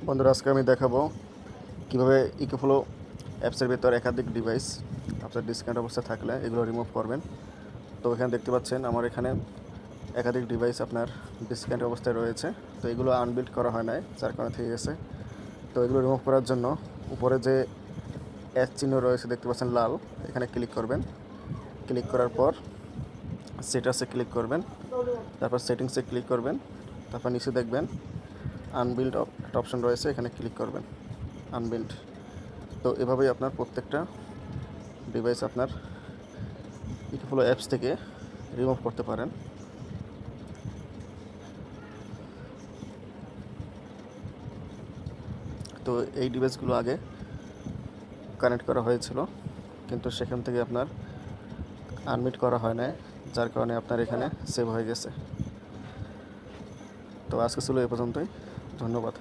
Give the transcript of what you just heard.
বন্ধুরা, আজকে আমি দেখাবো কিভাবে ইকোফ্লো অ্যাপসের ভিতর একাধিক ডিভাইস আপনার ডিসকানেক্ট অবস্থায় থাকলে এগুলো রিমুভ করবেন। তো এখানে দেখতে পাচ্ছেন আমার এখানে একাধিক ডিভাইস আপনার ডিসকানেক্ট অবস্থায় রয়েছে। তো এগুলো আনবিল্ড করা হয় নাই, যার কারণে থেকে গেছে। তো এগুলো রিমুভ করার জন্য উপরে যে এস চিহ্ন রয়েছে দেখতে পাচ্ছেন লাল, এখানে ক্লিক করবেন। ক্লিক করার পর সেটাসে ক্লিক করবেন, তারপর সেটিংসে ক্লিক করবেন, তারপর নিচে দেখবেন আনবিল্ড একটা অপশন রয়েছে, এখানে ক্লিক করবেন আনবিল্ড। তো এভাবেই আপনার প্রত্যেকটা ডিভাইস আপনার ইকোফ্লো অ্যাপস থেকে রিমুভ করতে পারেন। তো এই ডিভাইসগুলো আগে কানেক্ট করা হয়েছিল, কিন্তু সেখান থেকে আপনার আনমিট করা হয় না, যার কারণে আপনার এখানে সেভ হয়ে গেছে। তো আজকে ছিল এ পর্যন্তই। ধন্যবাদ।